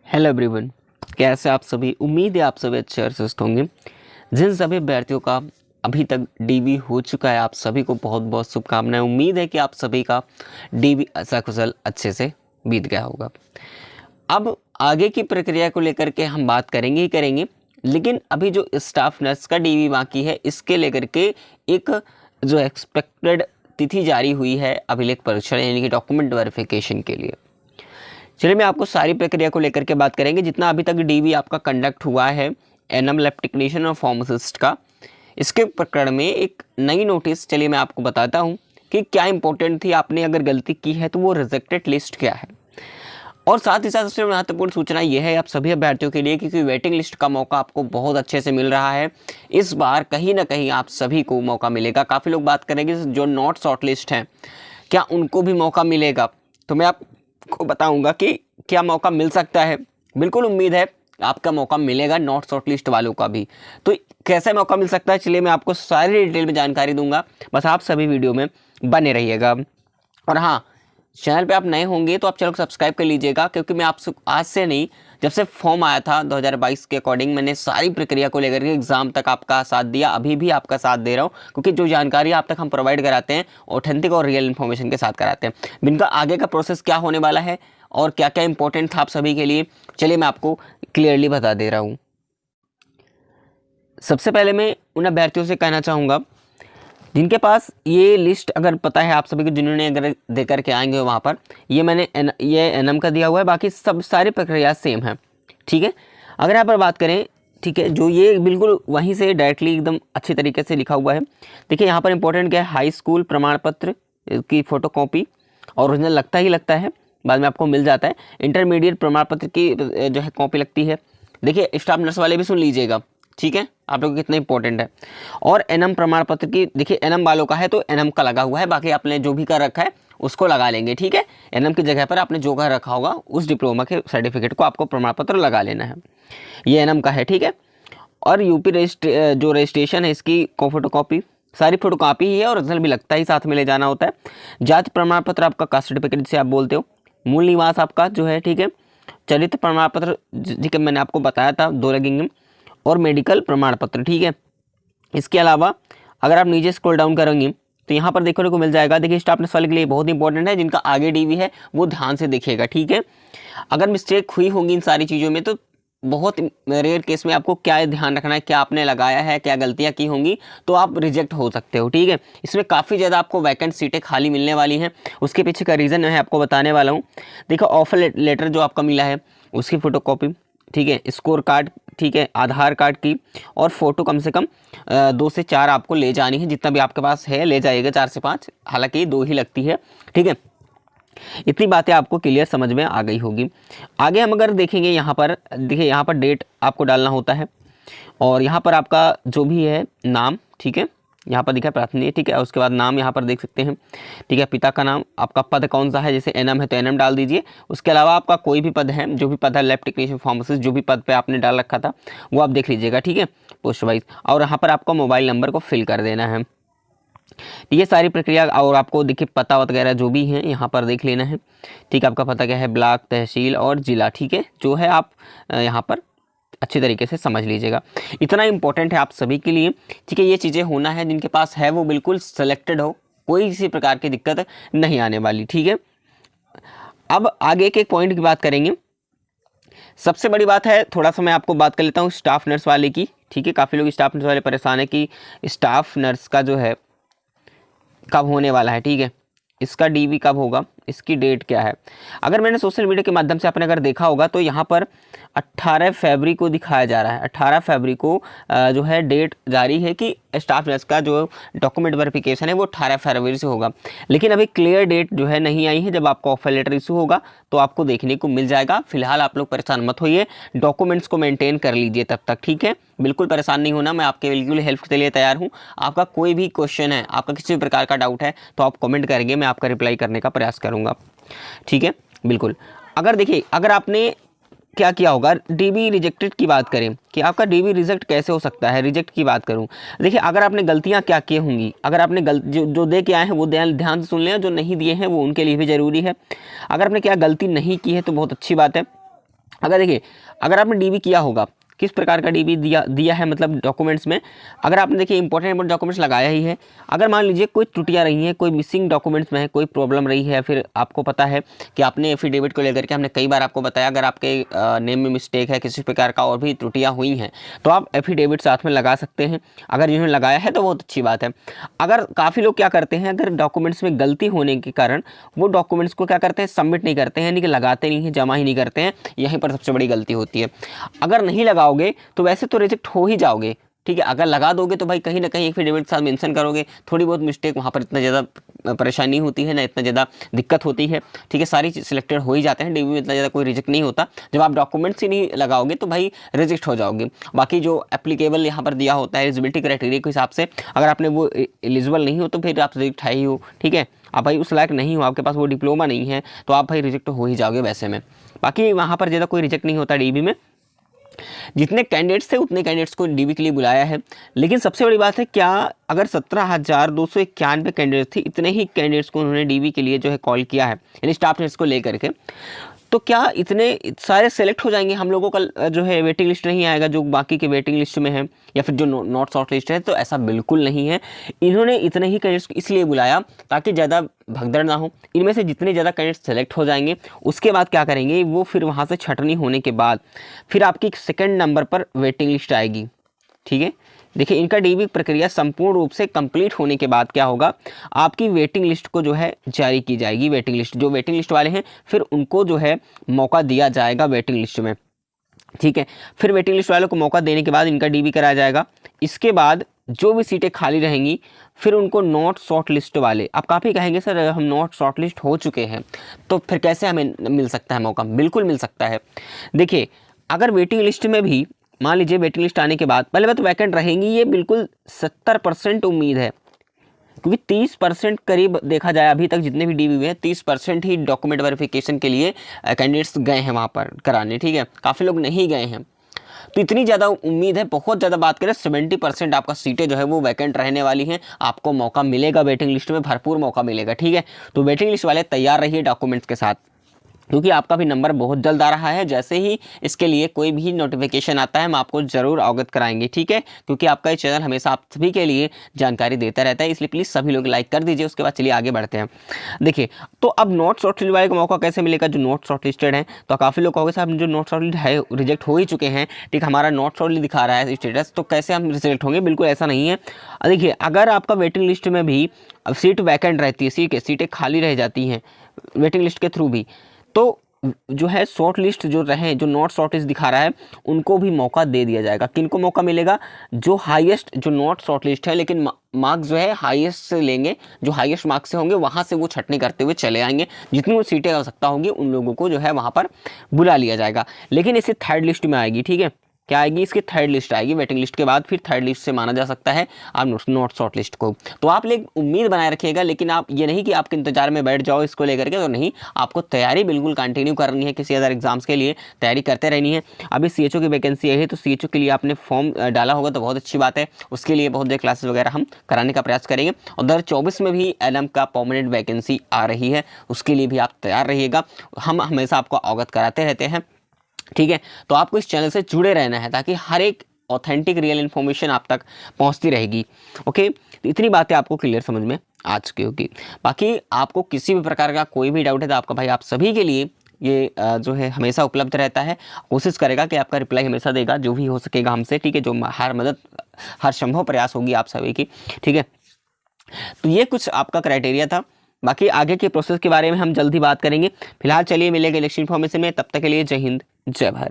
Hello everyone, कैसे आप सभी। उम्मीद है आप सभी अच्छे और स्वस्थ होंगे। जिन सभी अभ्यर्थियों का अभी तक डीबी हो चुका है, आप सभी को बहुत बहुत शुभकामनाएं। उम्मीद है कि आप सभी का डीबी सकुशल अच्छे से बीत गया होगा। अब आगे की प्रक्रिया को लेकर के हम बात करेंगे ही करेंगे, लेकिन अभी जो स्टाफ नर्स का डीबी बाकी है, इसके लेकर के एक जो एक्सपेक्टेड तिथि जारी हुई है अभिलेख परीक्षण यानी कि डॉक्यूमेंट वेरिफिकेशन के लिए। चलिए मैं आपको सारी प्रक्रिया को लेकर के बात करेंगे। जितना अभी तक डीवी आपका कंडक्ट हुआ है एनएम लैब टेक्नीशियन और फार्मासिस्ट का, इसके प्रकरण में एक नई नोटिस चलिए मैं आपको बताता हूं कि क्या इंपॉर्टेंट थी। आपने अगर गलती की है तो वो रिजेक्टेड लिस्ट क्या है, और साथ ही साथ सबसे महत्वपूर्ण सूचना यह है आप सभी अभ्यर्थियों के लिए, क्योंकि वेटिंग लिस्ट का मौका आपको बहुत अच्छे से मिल रहा है। इस बार कहीं ना कहीं आप सभी को मौका मिलेगा। काफ़ी लोग बात करेंगे जो नॉट शॉर्ट लिस्ट हैं, क्या उनको भी मौका मिलेगा, तो मैं आपको बताऊंगा कि क्या मौका मिल सकता है। बिल्कुल उम्मीद है आपका मौका मिलेगा, नॉट शॉर्ट लिस्ट वालों का भी। तो कैसे मौका मिल सकता है, चलिए मैं आपको सारी डिटेल में जानकारी दूंगा। बस आप सभी वीडियो में बने रहिएगा। और हाँ, चैनल पे आप नए होंगे तो आप चैनल को सब्सक्राइब कर लीजिएगा, क्योंकि मैं आपसे आज से नहीं, जब से फॉर्म आया था 2022 के अकॉर्डिंग मैंने सारी प्रक्रिया को लेकर के एग्जाम तक आपका साथ दिया, अभी भी आपका साथ दे रहा हूँ, क्योंकि जो जानकारी आप तक हम प्रोवाइड कराते हैं ऑथेंटिक और रियल इन्फॉर्मेशन के साथ कराते हैं। इनका आगे का प्रोसेस क्या होने वाला है और क्या क्या इंपॉर्टेंट था आप सभी के लिए, चलिए मैं आपको क्लियरली बता दे रहा हूँ। सबसे पहले मैं उन अभ्यर्थियों से कहना चाहूँगा जिनके पास ये लिस्ट अगर पता है आप सभी को, जिन्होंने अगर दे करके आएंगे वहाँ पर, ये मैंने ये एनएम का दिया हुआ है, बाकी सब सारी प्रक्रिया सेम है। ठीक है, अगर यहाँ पर बात करें, ठीक है, जो ये बिल्कुल वहीं से डायरेक्टली एकदम अच्छी तरीके से लिखा हुआ है। देखिए यहाँ पर इंपॉर्टेंट क्या है, हाई स्कूल प्रमाण पत्र की फ़ोटोकॉपी, ओरिजिनल लगता है, बाद में आपको मिल जाता है। इंटरमीडिएट प्रमाण पत्र की जो है कॉपी लगती है। देखिए स्टाफ नर्स वाले भी सुन लीजिएगा, ठीक है, आप लोगों को कितना इंपॉर्टेंट है। और एनएम प्रमाण पत्र की, देखिए एनएम वालों का है तो एनएम का लगा हुआ है, बाकी आपने जो भी कर रखा है उसको लगा लेंगे। ठीक है, एनएम की जगह पर आपने जो कर रखा होगा उस डिप्लोमा के सर्टिफिकेट को आपको प्रमाण पत्र लगा लेना है। ये एनएम का है, ठीक है। और यूपी जो रजिस्ट्रेशन है इसकी फोटोकॉपी, सारी फोटोकॉपी ही है, और ओरिजिनल भी लगता ही साथ में ले जाना होता है। जाति प्रमाण पत्र आपका, कास्ट सर्टिफिकेट जिसे आप बोलते हो। मूल निवास आपका जो है, ठीक है। चरित्र प्रमाण पत्र ठीक है, मैंने आपको बताया था 2 लगेंगे। और मेडिकल प्रमाण पत्र, ठीक है। इसके अलावा अगर आप नीचे स्क्रॉल डाउन करेंगे तो यहाँ पर देखने को मिल जाएगा। देखिए स्टाफ नर्स वाले के लिए बहुत इंपॉर्टेंट है, जिनका आगे डीवी है वो ध्यान से देखिएगा, ठीक है। अगर मिस्टेक हुई होगी इन सारी चीज़ों में तो बहुत रेयर केस में आपको क्या ध्यान रखना है, क्या आपने लगाया है, क्या गलतियाँ की होंगी, तो आप रिजेक्ट हो सकते हो। ठीक है, इसमें काफ़ी ज़्यादा आपको वैकेंट सीटें खाली मिलने वाली हैं। उसके पीछे का रीज़न मैं आपको बताने वाला हूँ। देखो ऑफर लेटर जो आपका मिला है उसकी फ़ोटोकॉपी, ठीक है, स्कोर कार्ड, ठीक है, आधार कार्ड की, और फोटो कम से कम 2 से 4 आपको ले जानी है। जितना भी आपके पास है ले जाइएगा, 4 से 5, हालांकि 2 ही लगती है, ठीक है। इतनी बातें आपको क्लियर समझ में आ गई होगी। आगे हम अगर देखेंगे, यहाँ पर देखिए, यहाँ पर डेट आपको डालना होता है, और यहाँ पर आपका जो भी है नाम, ठीक है, यहाँ पर दिखा प्राथमिक, ठीक है। उसके बाद नाम यहाँ पर देख सकते हैं, ठीक है। पिता का नाम, आपका पद कौन सा है, जैसे एनएम है तो एनएम डाल दीजिए। उसके अलावा आपका कोई भी पद है, जो भी पद है, लैब टेक्नीशियन, फार्मासिस्ट, जो भी पद पे आपने डाल रखा था वो आप देख लीजिएगा, ठीक है, पोस्ट वाइज। और यहाँ पर आपका मोबाइल नंबर को फिल कर देना है। ये सारी प्रक्रिया, और आपको देखिए पता वगैरह जो भी है यहाँ पर देख लेना है, ठीक है। आपका पता क्या है, ब्लॉक, तहसील और ज़िला, ठीक है, जो है आप यहाँ पर अच्छी तरीके से समझ लीजिएगा। इतना इंपॉर्टेंट है आप सभी के लिए, ठीक है। ये चीज़ें होना है, जिनके पास है वो बिल्कुल सेलेक्टेड हो, कोई किसी प्रकार की दिक्कत नहीं आने वाली, ठीक है। अब आगे के पॉइंट की बात करेंगे। सबसे बड़ी बात है, थोड़ा सा मैं आपको बात कर लेता हूँ स्टाफ नर्स वाले की, ठीक है। काफ़ी लोग स्टाफ नर्स वाले परेशान है कि स्टाफ नर्स का जो है कब होने वाला है, ठीक है, इसका डीवी कब होगा, इसकी डेट क्या है। अगर मैंने सोशल मीडिया के माध्यम से आपने अगर देखा होगा तो यहाँ पर 18 फरवरी को दिखाया जा रहा है। 18 फरवरी को जो है डेट जारी है कि स्टाफ नर्स का जो डॉक्यूमेंट वेरिफिकेशन है वो 18 फरवरी से होगा, लेकिन अभी क्लियर डेट जो है नहीं आई है। जब आपका ऑफर लेटर इशू होगा तो आपको देखने को मिल जाएगा। फिलहाल आप लोग परेशान मत होइए, डॉक्यूमेंट्स को मेंटेन कर लीजिए तब तक, ठीक है। बिल्कुल परेशान नहीं होना, मैं आपके बिल्कुल हेल्प के लिए तैयार हूँ। आपका कोई भी क्वेश्चन है, आपका किसी भी प्रकार का डाउट है तो आप कमेंट करेंगे, मैं आपका रिप्लाई करने का प्रयास करूँगा, ठीक है, बिल्कुल। अगर देखिए, अगर आपने क्या किया होगा, डीबी रिजेक्टेड की बात करें कि आपका डीबी रिजेक्ट कैसे हो सकता है, रिजेक्ट की बात करूं। देखिए अगर आपने गलतियां क्या की होंगी, अगर आपने जो दे के आए हैं वो ध्यान से सुन लें, जो नहीं दिए हैं वो उनके लिए भी ज़रूरी है। अगर आपने क्या गलती नहीं की है तो बहुत अच्छी बात है, अगर देखिए, अगर आपने डीबी किया होगा, किस प्रकार का डीबी दिया है मतलब डॉक्यूमेंट्स में, अगर आपने देखिए इंपॉर्टेंट डॉक्यूमेंट्स लगाया ही है, अगर मान लीजिए कोई त्रुटियां रही हैं, कोई मिसिंग डॉक्यूमेंट्स में है, कोई प्रॉब्लम रही है, फिर आपको पता है कि आपने एफिडेविट को लेकर के, हमने कई बार आपको बताया, अगर आपके नेम में मिस्टेक है, किसी प्रकार का और भी त्रुटियाँ हुई हैं, तो आप एफिडेविट साथ में लगा सकते हैं। अगर जिन्होंने लगाया है तो बहुत अच्छी बात है। अगर काफ़ी लोग क्या करते हैं, अगर डॉक्यूमेंट्स में गलती होने के कारण वो डॉक्यूमेंट्स को क्या करते हैं, सबमिट नहीं करते हैं, यानी कि लगाते नहीं हैं, जमा ही नहीं करते हैं, यहीं पर सबसे बड़ी गलती होती है। अगर नहीं लगाओगे तो वैसे तो रिजेक्ट हो ही जाओगे, ठीक है। अगर लगा दोगे तो भाई कहीं ना कहीं एफिडेविट के साथ मेंशन करोगे, थोड़ी बहुत मिस्टेक वहाँ पर इतना ज़्यादा परेशानी होती है ना, इतना ज़्यादा दिक्कत होती है, ठीक है। सारी चीज़ सिलेक्टेड हो ही जाते हैं, डीबी में इतना ज़्यादा कोई रिजेक्ट नहीं होता। जब आप डॉक्यूमेंट्स ही नहीं लगाओगे तो भाई रिजेक्ट हो जाओगे। बाकी जो एप्लीकेबल यहाँ पर दिया होता है एलिजिबिलिटी क्राइटेरिया के हिसाब से, अगर आपने वो एलिजिबल नहीं हो तो फिर आप रिजेक्ट है ही हो, ठीक है। आप भाई उस लायक नहीं हो, आपके पास वो डिप्लोमा नहीं है, तो आप भाई रिजेक्ट हो ही जाओगे वैसे में। बाकी वहाँ पर ज़्यादा कोई रिजेक्ट नहीं होता डीबी में। जितने कैंडिडेट्स थे उतने कैंडिडेट्स को डीबी के लिए बुलाया है। लेकिन सबसे बड़ी बात है, क्या अगर 17,291 कैंडिडेट थे, इतने ही कैंडिडेट्स को उन्होंने डीबी के लिए जो है कॉल किया है, यानी स्टाफ नर्स को लेकर के, तो क्या इतने सारे सेलेक्ट हो जाएंगे? हम लोगों का जो है वेटिंग लिस्ट नहीं आएगा जो बाकी के वेटिंग लिस्ट में है, या फिर जो नॉट शॉर्ट लिस्ट है? तो ऐसा बिल्कुल नहीं है। इन्होंने इतने ही कैंडिडेट्स इसलिए बुलाया ताकि ज़्यादा भगदड़ ना हो। इनमें से जितने ज़्यादा कैंडिडेट्स सेलेक्ट हो जाएंगे, उसके बाद क्या करेंगे वो, फिर वहाँ से छटनी होने के बाद फिर आपकी सेकेंड नंबर पर वेटिंग लिस्ट आएगी, ठीक है। देखिए, इनका डीबी प्रक्रिया संपूर्ण रूप से कंप्लीट होने के बाद क्या होगा, आपकी वेटिंग लिस्ट को जो है जारी की जाएगी। वेटिंग लिस्ट, जो वेटिंग लिस्ट वाले हैं फिर उनको जो है मौका दिया जाएगा वेटिंग लिस्ट में, ठीक है। फिर वेटिंग लिस्ट वालों को मौका देने के बाद इनका डीबी कराया जाएगा। इसके बाद जो भी सीटें खाली रहेंगी फिर उनको नॉट शॉर्ट लिस्ट वाले, आप काफ़ी कहेंगे सर हम नॉट शॉर्ट लिस्ट हो चुके हैं तो फिर कैसे हमें मिल सकता है मौका? बिल्कुल मिल सकता है। देखिए, अगर वेटिंग लिस्ट में भी मान लीजिए वेटिंग लिस्ट आने के बाद पहले बात तो वैकेंट रहेंगी, ये बिल्कुल 70% उम्मीद है, क्योंकि 30% करीब देखा जाए अभी तक जितने भी डीबी हुए हैं 30% ही डॉक्यूमेंट वेरिफिकेशन के लिए कैंडिडेट्स गए हैं वहाँ पर कराने, ठीक है। काफ़ी लोग नहीं गए हैं, तो इतनी ज़्यादा उम्मीद है। बहुत ज़्यादा बात करें 70% आपका सीटें जो है वो वैकेंट रहने वाली हैं, आपको मौका मिलेगा वेटिंग लिस्ट में, भरपूर मौका मिलेगा, ठीक है। तो वेटिंग लिस्ट वाले तैयार रहिए डॉक्यूमेंट्स के साथ, क्योंकि आपका भी नंबर बहुत जल्द आ रहा है। जैसे ही इसके लिए कोई भी नोटिफिकेशन आता है हम आपको ज़रूर अवगत कराएंगे, ठीक है। क्योंकि आपका ये चैनल हमेशा आप सभी के लिए जानकारी देता रहता है, इसलिए प्लीज़ सभी लोग लाइक कर दीजिए। उसके बाद चलिए आगे बढ़ते हैं। देखिए, तो अब नॉट शॉर्टलिस्ट वाले को मौका कैसे मिलेगा जो नॉट शॉर्टलिस्टेड हैं? तो काफ़ी लोग कहोगे साहब जो नॉट शॉर्टलिस्ट है रिजेक्ट हो ही चुके हैं, ठीक, हमारा नॉट शॉर्टलिस्ट दिखा रहा है स्टेटस, तो कैसे हम रिजेक्ट होंगे? बिल्कुल ऐसा नहीं है। देखिए, अगर आपका वेटिंग लिस्ट में भी अब सीट वैकेंट रहती है, सीटें खाली रह जाती हैं वेटिंग लिस्ट के थ्रू भी, तो जो है शॉर्ट लिस्ट जो रहे, जो नॉट शॉर्ट लिस्ट दिखा रहा है उनको भी मौका दे दिया जाएगा। किनको मौका मिलेगा? जो हाईएस्ट, जो नॉट शॉर्ट लिस्ट है लेकिन मार्क्स जो है हाईएस्ट से लेंगे, जो हाईएस्ट मार्क्स से होंगे वहाँ से वो छटनी करते हुए चले आएंगे। जितनी वो सीटें आवश्यकता होंगी उन लोगों को जो है वहाँ पर बुला लिया जाएगा। लेकिन इसे थर्ड लिस्ट में आएगी, ठीक है। क्या आएगी? इसकी थर्ड लिस्ट आएगी। वेटिंग लिस्ट के बाद फिर थर्ड लिस्ट से माना जा सकता है आप नॉट शॉर्ट लिस्ट को। तो आप लोग उम्मीद बनाए रखिएगा, लेकिन आप ये नहीं कि आपके इंतजार में बैठ जाओ इसको लेकर के, तो नहीं, आपको तैयारी बिल्कुल कंटिन्यू करनी है। किसी अदर एग्जाम्स के लिए तैयारी करते रहनी है। अभी CHO की वैकेंसी आई है, तो CHO के लिए आपने फॉर्म डाला होगा तो बहुत अच्छी बात है। उसके लिए बहुत देर क्लासेस वगैरह हम कराने का प्रयास करेंगे। और 2024 में भी LM का परमानेंट वैकेंसी आ रही है, उसके लिए भी आप तैयार रहिएगा। हम हमेशा आपको अवगत कराते रहते हैं, ठीक है। तो आपको इस चैनल से जुड़े रहना है ताकि हर एक ऑथेंटिक रियल इन्फॉर्मेशन आप तक पहुंचती रहेगी, ओके। तो इतनी बातें आपको क्लियर समझ में आ चुकी होगी। बाकी आपको किसी भी प्रकार का कोई भी डाउट है तो आपका भाई आप सभी के लिए ये जो है हमेशा उपलब्ध रहता है। कोशिश करेगा कि आपका रिप्लाई हमेशा देगा, जो भी हो सकेगा हमसे, ठीक है। जो हर मदद, हर संभव प्रयास होगी आप सभी की, ठीक है। तो ये कुछ आपका क्राइटेरिया था। बाकी आगे के प्रोसेस के बारे में हम जल्द ही बात करेंगे। फिलहाल चलिए मिलेंगे नेक्स्ट इन्फॉर्मेशन में, तब तक के लिए जय हिंद, जय भारत।